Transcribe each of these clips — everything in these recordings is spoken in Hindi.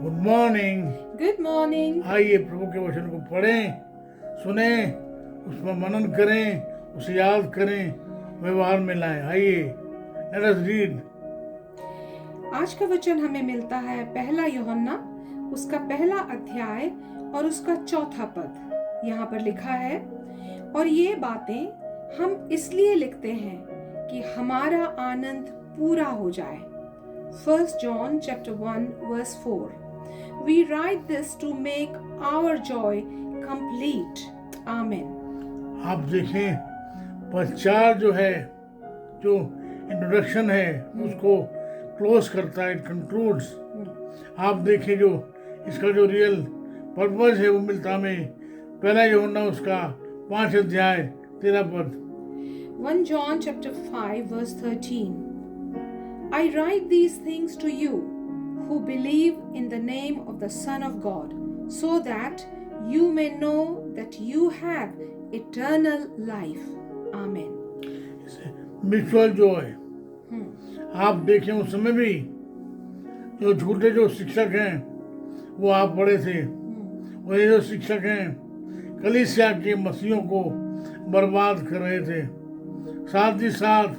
Good morning. Good morning. आइए प्रभु के वचन को पढ़ें, सुने, उस पर मनन करें, उसे याद करें, व्यवहार में लाएं। आइए, लेट अस रीड। आज का वचन हमें मिलता है पहला यूहन्ना उसका पहला अध्याय और उसका चौथा पद। यहाँ पर लिखा है, और ये बातें हम इसलिए लिखते हैं कि हमारा आनंद पूरा हो जाए। 1 John chapter 1 verse 4. We write this to make our joy complete. Amen. आप देखें, प्रचार जो है, जो इंट्रोडक्शन है, उसको क्लोज करता है, कंक्लूड्स। आप देखें, जो इसका जो रियल पर्पस है वो मिलता हमें पहला यूहन्ना उसका 5 अध्याय 13 पद। 1 John chapter 5 verse 13. I write these things to you who believe in the name of the Son of God, so that you may know that you have eternal life. Amen. Mutual Joy. आप देखें, उस समय भी जो झूठे जो शिक्षक हैं वो आप पढ़े थे, और ये जो शिक्षक हैं कलीसिया के मसीहों को बर्बाद कर रहे थे। साथ ही साथ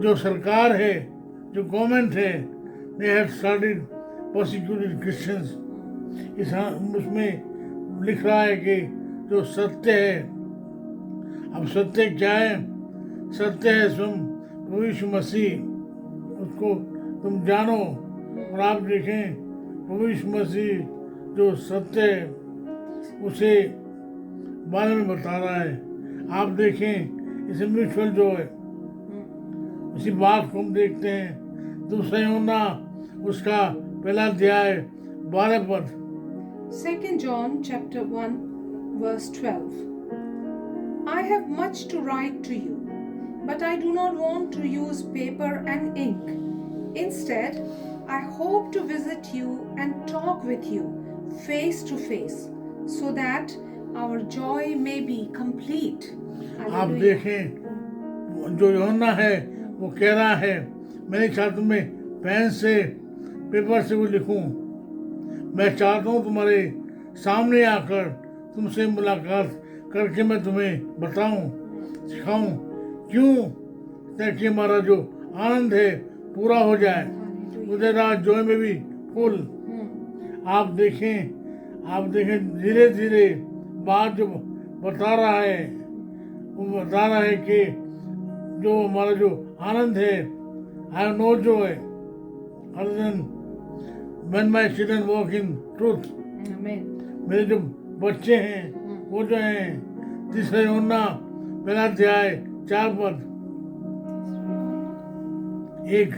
जो सरकार है, जो गवर्नमेंट है, they had started persecuted Christians। उसमें लिख रहा है कि जो सत्य है, अब सत्य क्या है? सत्य है स्वयं प्रभु यीशु मसीह, उसको तुम जानो। और आप देखें, प्रभु यीशु मसीह जो सत्य है उसे बारे में बता रहा है। आप देखें, इसे म्यूचुअल जो है, उसी बात को हम देखते हैं दूसरा यूहन्ना उसका पहला अध्याय 12 पद। 2 John chapter 1 verse 12. I have much to write to you, but I do not want to use paper and ink. Instead, I hope to visit you and talk with you face to face, so that our joy may be complete. आप देखें, जो यूहन्ना है वो कह रहा है, मैं नहीं चाहता मैं पेन से, पेपर से वो लिखूं। मैं चाहता हूँ तुम्हारे सामने आकर तुमसे मुलाकात करके मैं तुम्हें बताऊं, सिखाऊं। क्यों? ताकि हमारा जो आनंद है पूरा हो जाए, उधर रात जॉय में भी फुल। आप देखें धीरे धीरे बात जो बता रहा है, वो बता रहा है कि जो हमारा जो आनंद है, I have no joy other than when my children walk in truth। Amen. मेरे जो बच्चे हैं वो जो हैं, तीसरा यूहन्ना पहला अध्याय 4 पद, 1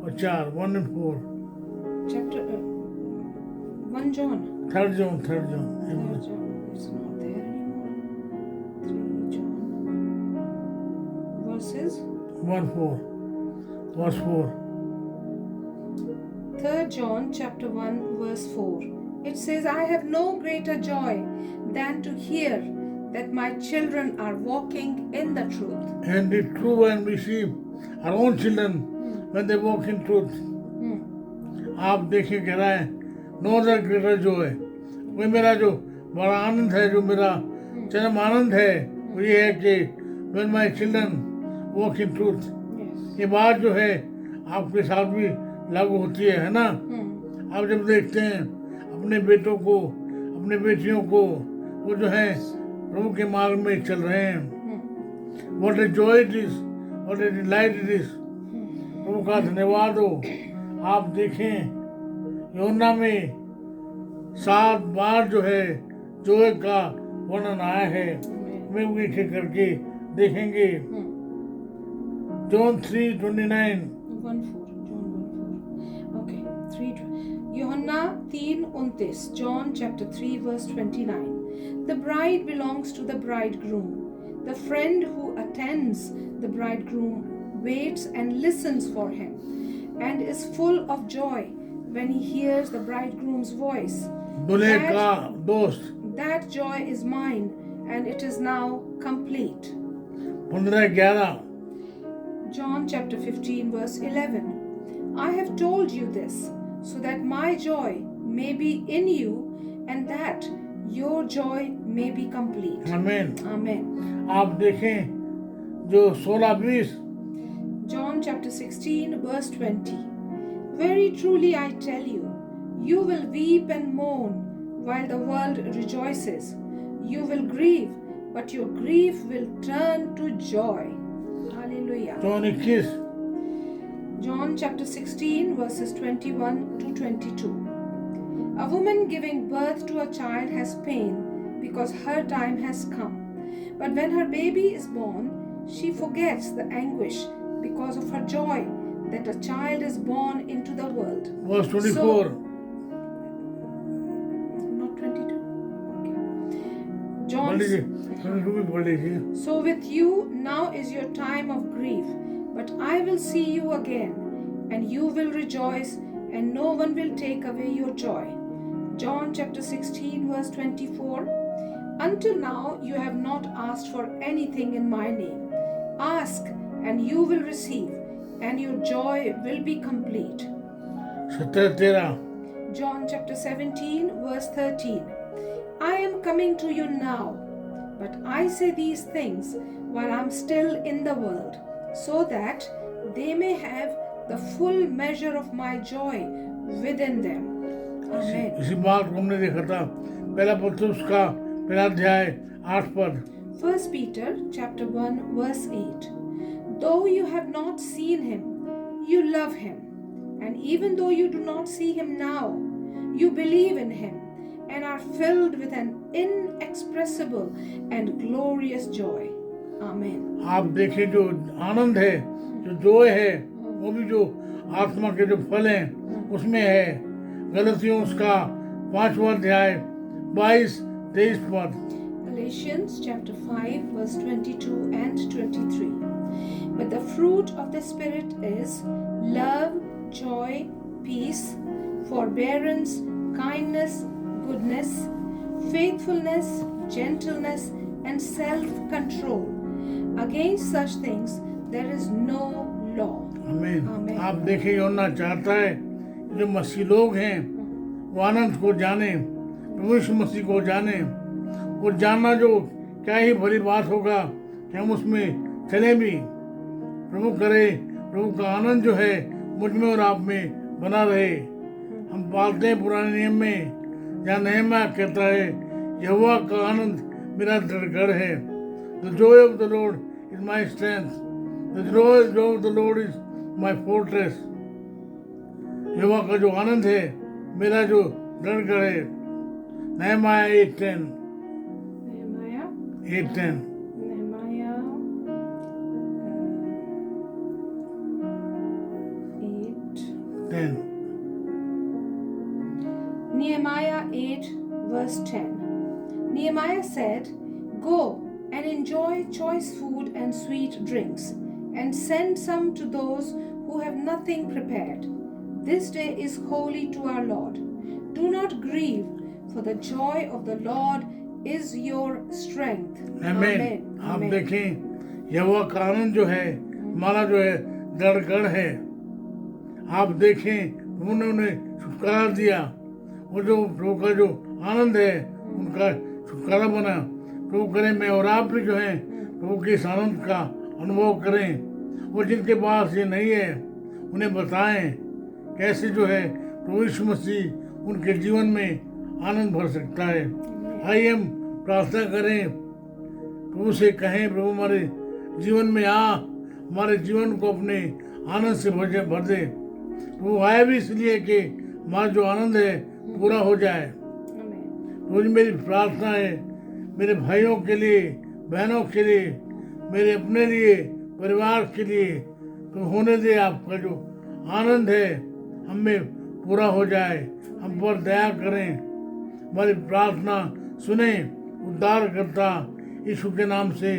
और 4, 1 and 4। Chapter 1 John. Third John. 3 John. It's not there anymore. 3 John. Verses. verse 4। 3 John chapter 1 verse 4. It says, I have no greater joy than to hear that my children are walking in the truth. And it's true when we see our own children when they walk in truth। आप देखिए, कह रहा है नो अदर ग्रेटर joy। वही मेरा जो बड़ा आनंद है, जो मेरा चरम आनंद है, वो ये है कि when my children walk in truth। Yes. ये बात जो है आपके साथ भी लागू होती है ना? आप जब देखते हैं अपने बेटों को, अपने बेटियों को, वो जो है प्रभु के मार्ग में चल रहे हैं, what a joy it is, what a delight it is। प्रभु का धन्यवाद हो। आप देखें, यूहन्ना में 7 बार जो है जोए का वर्णन आया है। वे एक एक करके देखेंगे। John 3:29। 1:4. John 1:4. Okay. 3. Yohanna 3:29. John chapter 3 verse 29. The bride belongs to the bridegroom. The friend who attends the bridegroom waits and listens for him, and is full of joy when he hears the bridegroom's voice. दूल्हे का दोस्त। That joy is mine, and it is now complete. 15:11। John chapter 15 verse 11. I have told you this so that my joy may be in you and that your joy may be complete. आमीन। Amen. आप देखें जो 16-20 John chapter 16 verse 20. Very truly I tell you, you will weep and mourn while the world rejoices. You will grieve, but your grief will turn to joy. Hallelujah. 21 John chapter 16 verses 21 to 22. A woman giving birth to a child has pain because her time has come. But when her baby is born, she forgets the anguish because of her joy that a child is born into the world. verse 24 Not 22. Okay. पढ़ John. लीजिए, 22 भी पढ़ लीजिए। So with you now is your time of grief, but I will see you again, and you will rejoice, and no one will take away your joy. John chapter 16 verse 24. Until now you have not asked for anything in my name. Ask and you will receive, and your joy will be complete. 17-13 John chapter 17 verse 13. I am coming to you now, but I say these things while I am still in the world, so that they may have the full measure of my joy within them. Amen. इसी बात को हमने देखा था पहला पत्रुस का पहला अध्याय 8 पद। 1 Peter chapter 1 verse 8. Though you have not seen him, you love him, and even though you do not see him now, you believe in him and are filled with an inexpressible and glorious joy. Amen. आप देखें जो आनंद है, जो जोय है, वो भी जो आत्मा के जो फल हैं उसमें है। गलतियों उसका 5वां अध्याय 22-23 पद। Galatians chapter 5 verse 22 and 23. But the fruit of the Spirit is love, joy, peace, forbearance, kindness, goodness, faithfulness, gentleness, and self-control. Against such things there is no law. आमीन। आमीन। आप देखें यूहन्ना चाहता है जो मसीह लोग हैं वो आनंद को जाने, प्रभु यीशु मसीह को जाने। वो जानना जो क्या ही बड़ी बात होगा कि हम उसमें चले भी। प्रभु करे प्रभु का आनंद जो है मुझ में और आप में बना रहे। हम पालते हैं पुराने नियम में जहाँ नहम्याह कहता है यहोवा का आनंद मेरा दृढ़ है। The joy of the Lord is my strength. The joy of the Lord is my fortress. यहोवा का जो आनंद है मेरा जो दृढ़ है। नहम्याह 8:10 Nehemiah 8:10 Nehemiah 8. 10 Nehemiah 8 verse 10. Nehemiah said, Go and enjoy choice food and sweet drinks, and send some to those who have nothing prepared. This day is holy to our Lord. Do not grieve, for the joy of the Lord is your strength. आमीन। आप देखें यहोवा का आनंद जो है हमारा जो है दृढ़ है। आप देखें उन्होंने उन्हें छुटकारा दिया। वो जो प्रभु का जो आनंद है उनका छुटकारा बना। प्रभु करें मैं और आप भी जो है प्रभु के इस आनंद का अनुभव करें। वो जिनके पास ये नहीं है उन्हें बताएं कैसे जो है प्रभु यीशु मसीह उनके जीवन में आनंद भर सकता है। आइए हम प्रार्थना करें, प्रभु से कहें प्रभु हमारे जीवन में आ, हमारे जीवन को अपने आनंद से भर दे। प्रभु आया भी इसलिए कि हमारा जो आनंद है पूरा हो जाए। रोज मेरी प्रार्थना है मेरे भाइयों के लिए, बहनों के लिए, मेरे अपने लिए, परिवार के लिए, तो होने दे आपका जो आनंद है हम में पूरा हो जाए। हम पर दया करें, हमारी प्रार्थना सुने। उद्धार करता यीशु के नाम से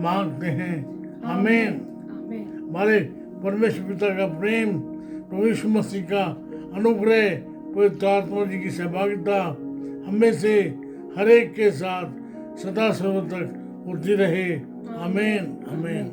मांगते हैं, आमीन। हमारे परमेश्वर पिता का प्रेम, प्रभु यीशु मसीह का अनुग्रह, पवित्र आत्मा जी की सहभागिता हमें से हर एक के साथ सदा सर्व तक होती रहे। आमीन आमीन।